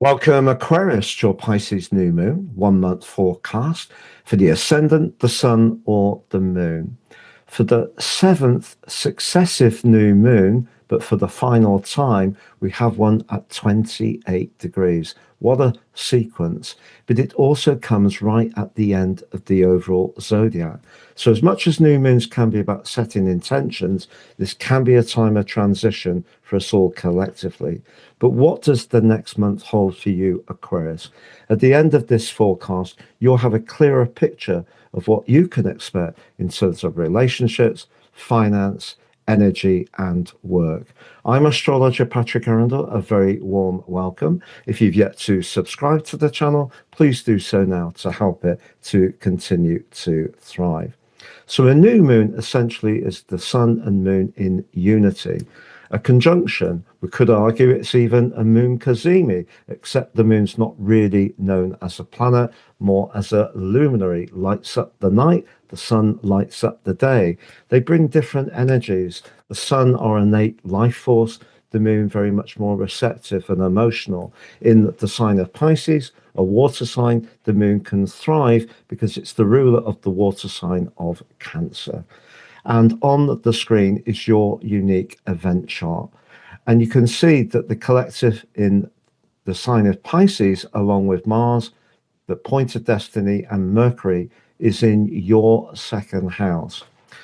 Welcome, Aquarius, to your Pisces new moon, 1 month forecast for the ascendant, the sun, or the moon. For the seventh successive new moon, but for the final time, we have one at 28 degrees. What a sequence. But it also comes right at the end of the overall zodiac. So, as much as new moons can be about setting intentions, this can be a time of transition for us all collectively. But what does the next month hold for you, Aquarius? At the end of this forecast, you'll have a clearer picture of what you can expect in terms of relationships, finance, energy, and work. I'm astrologer Patrick Arundell. A very warm welcome. If you've yet to subscribe to the channel, please do so now to help it to continue to thrive. So a new moon essentially is the sun and moon in unity. A conjunction, we could argue it's even a moon cazimi, except the moon's not really known as a planet, more as a luminary, lights up the night, the sun lights up the day. They bring different energies. The sun, our innate life force, the moon very much more receptive and emotional. In the sign of Pisces, a water sign, the moon can thrive because it's the ruler of the water sign of Cancer. And on the screen is your unique event chart. And you can see that the collective in the sign of Pisces, along with Mars, the point of destiny, and Mercury, is in your second house.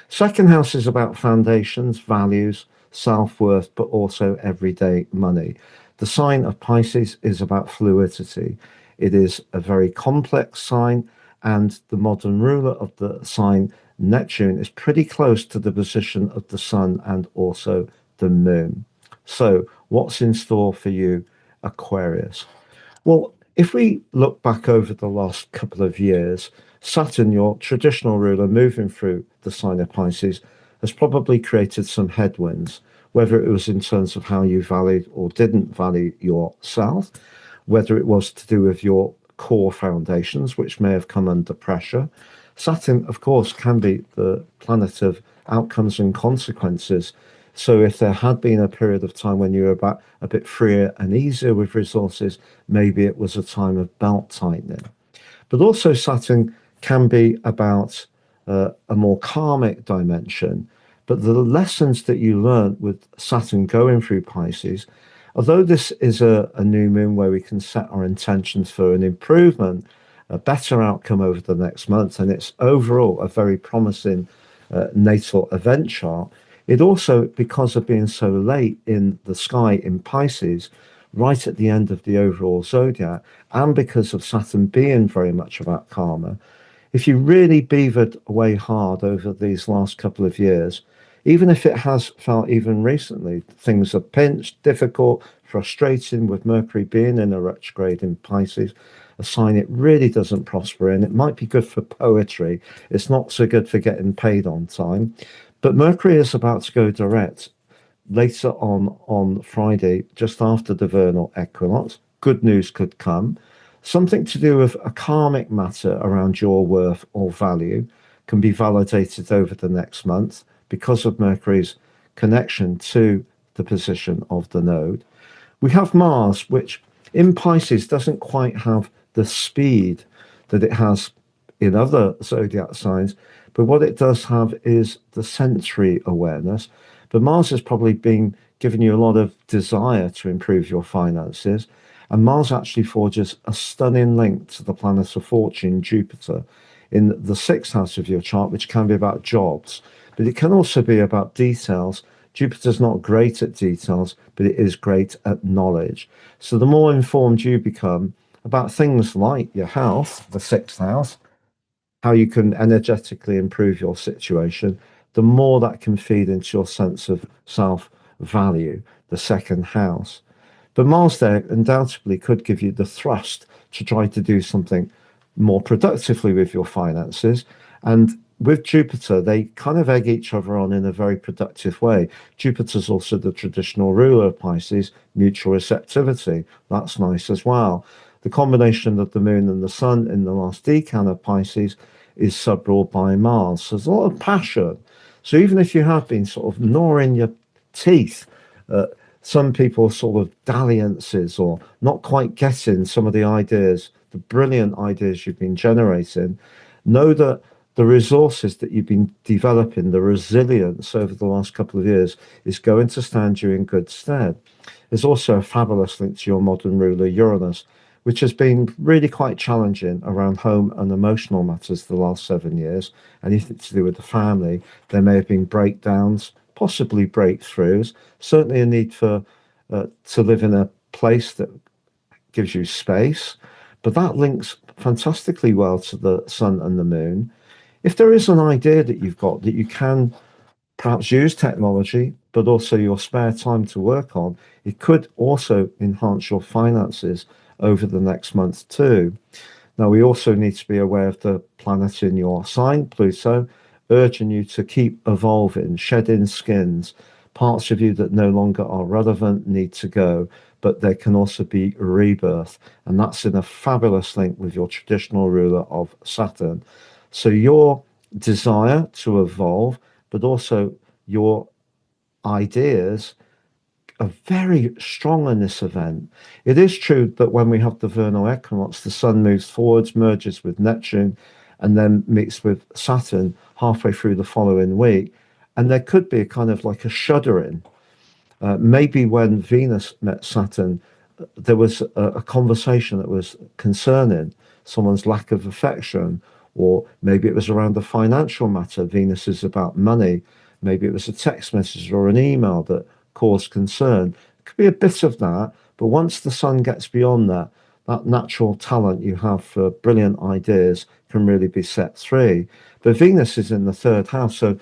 Second house is about foundations, values, self-worth, but also everyday money. The sign of Pisces is about fluidity. It is a very complex sign, and the modern ruler of the sign, Neptune, is pretty close to the position of the sun and also the moon. So what's in store for you, Aquarius? Well, if we look back over the last couple of years, Saturn, your traditional ruler, moving through the sign of Pisces, has probably created some headwinds, whether it was in terms of how you valued or didn't value yourself, whether it was to do with your core foundations, which may have come under pressure. Saturn, of course, can be the planet of outcomes and consequences. So if there had been a period of time when you were a bit freer and easier with resources, maybe it was a time of belt tightening. But also Saturn can be about a more karmic dimension. But the lessons that you learned with Saturn going through Pisces, although this is a new moon where we can set our intentions for an improvement, a better outcome over the next month, and it's overall a very promising natal event chart. It also, because of being so late in the sky in Pisces, right at the end of the overall zodiac, and because of Saturn being very much about karma, if you really beavered away hard over these last couple of years, even if it has felt even recently, things are pinched, difficult, frustrating, with Mercury being in a retrograde in Pisces, a sign it really doesn't prosper in. It might be good for poetry. It's not so good for getting paid on time. But Mercury is about to go direct later on Friday, just after the vernal equinox. Good news could come. Something to do with a karmic matter around your worth or value can be validated over the next month because of Mercury's connection to the position of the node. We have Mars, which in Pisces doesn't quite have the speed that it has in other zodiac signs, but what it does have is the sensory awareness. But Mars has probably been giving you a lot of desire to improve your finances, and Mars actually forges a stunning link to the planet of fortune, Jupiter, in the sixth house of your chart, which can be about jobs, but it can also be about details. Jupiter's not great at details, but it is great at knowledge. So the more informed you become about things like your health, the sixth house, how you can energetically improve your situation, the more that can feed into your sense of self-value, the second house. But Mars there undoubtedly could give you the thrust to try to do something more productively with your finances. And with Jupiter, they kind of egg each other on in a very productive way. Jupiter's also the traditional ruler of Pisces, mutual receptivity. That's nice as well. The combination of the moon and the sun in the last decan of Pisces is sub-ruled by Mars. So there's a lot of passion. So even if you have been sort of gnawing your teeth, some people sort of dalliances or not quite getting some of the ideas, the brilliant ideas you've been generating, know that the resources that you've been developing, the resilience over the last couple of years, is going to stand you in good stead. There's also a fabulous link to your modern ruler, Uranus, which has been really quite challenging around home and emotional matters the last 7 years. Anything to do with the family, there may have been breakdowns, possibly breakthroughs, certainly a need for to live in a place that gives you space. But that links fantastically well to the sun and the moon. If there is an idea that you've got that you can perhaps use technology, but also your spare time to work on, it could also enhance your finances over the next month too. Now, we also need to be aware of the planet in your sign, Pluto, urging you to keep evolving, shedding skins. Parts of you that no longer are relevant need to go, but there can also be rebirth. And that's in a fabulous link with your traditional ruler of Saturn. So your desire to evolve, but also your ideas are very strong in this event. It is true that when we have the vernal equinox, the sun moves forwards, merges with Neptune, and then meets with Saturn halfway through the following week. And there could be a kind of like a shuddering. Maybe when Venus met Saturn, there was a conversation that was concerning someone's lack of affection, or maybe it was around a financial matter. Venus is about money. Maybe it was a text message or an email that caused concern. It could be a bit of that, but once the sun gets beyond that, that natural talent you have for brilliant ideas can really be set free. But Venus is in the third house, so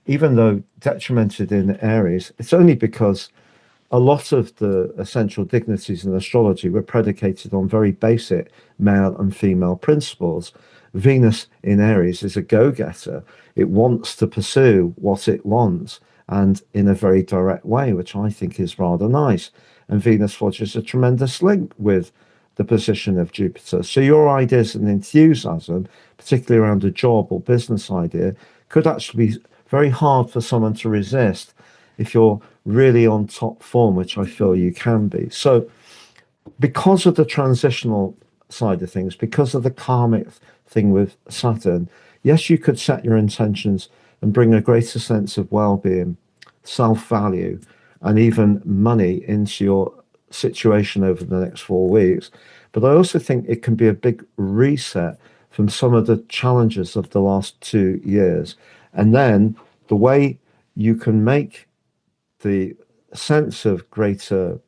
even though detrimented in Aries, it's only because a lot of the essential dignities in astrology were predicated on very basic male and female principles. Venus in Aries is a go-getter. It wants to pursue what it wants, and in a very direct way, which I think is rather nice. And Venus forges a tremendous link with the position of Jupiter. So your ideas and enthusiasm, particularly around a job or business idea, could actually be very hard for someone to resist if you're really on top form, which I feel you can be. So because of the transitional side of things, because of the karmic thing with Saturn, yes, you could set your intentions and bring a greater sense of well-being, self-value, and even money into your situation over the next 4 weeks. But I also think it can be a big reset from some of the challenges of the last 2 years. And then the way you can make the sense of greater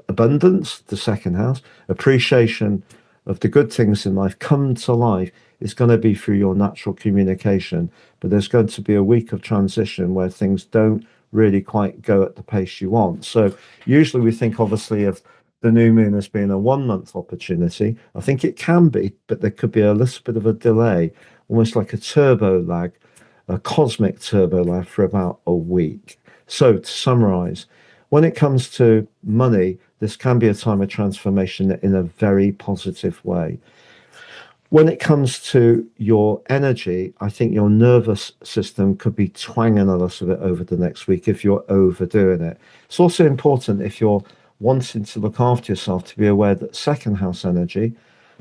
abundance, the second house, appreciation of the good things in life come to life is going to be through your natural communication. But there's going to be a week of transition where things don't really quite go at the pace you want. So usually we think obviously of the new moon as being a 1 month opportunity. I think it can be, but there could be a little bit of a delay, almost like a turbo lag, a cosmic turbo lag for about a week. So to summarize, when it comes to money, this can be a time of transformation in a very positive way. When it comes to your energy, I think your nervous system could be twanging a little bit over the next week if you're overdoing it. It's also important, if you're wanting to look after yourself, to be aware that second house energy,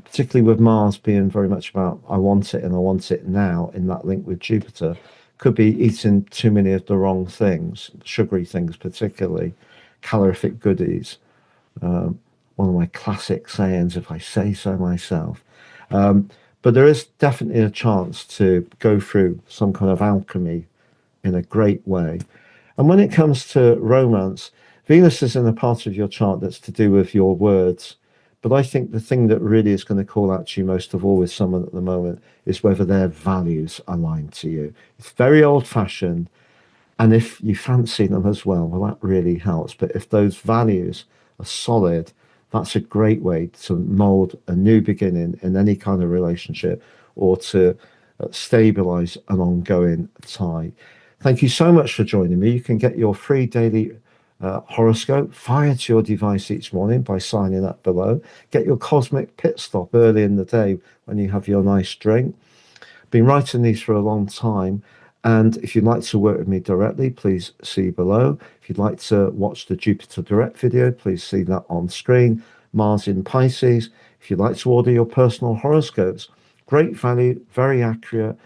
particularly with Mars being very much about I want it and I want it now in that link with Jupiter, could be eating too many of the wrong things, sugary things particularly, calorific goodies. One of my classic sayings, if I say so myself. But there is definitely a chance to go through some kind of alchemy in a great way. And when it comes to romance, Venus is in a part of your chart that's to do with your words. But I think the thing that really is going to call out to you most of all with someone at the moment is whether their values align to you. It's very old-fashioned. And if you fancy them as well, well, that really helps. But if those values are solid, that's a great way to mold a new beginning in any kind of relationship, or to stabilize an ongoing tie. Thank you so much for joining me. You can get your free daily horoscope fired to your device each morning by signing up below. Get your cosmic pit stop early in the day when you have your nice drink. Been writing these for a long time, And if you'd like to work with me directly, please see below. If you'd like to watch the Jupiter Direct video, please see that on screen. Mars in Pisces. If you'd like to order your personal horoscopes, great value, very accurate,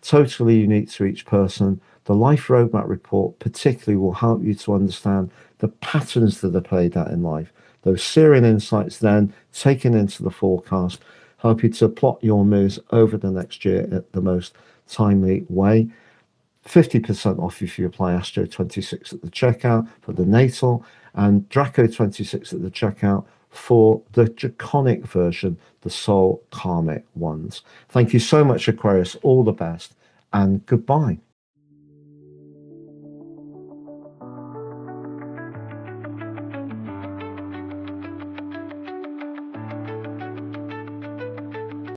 totally unique to each person. The Life Roadmap Report particularly will help you to understand the patterns that are played out in life. Those Syrian insights then taken into the forecast help you to plot your moves over the next year at the most timely way. 50% off if you apply Astro 26 at the checkout for the Natal, and Draco 26 at the checkout for the Draconic version, the Soul Karmic ones. Thank you so much, Aquarius. All the best, and goodbye.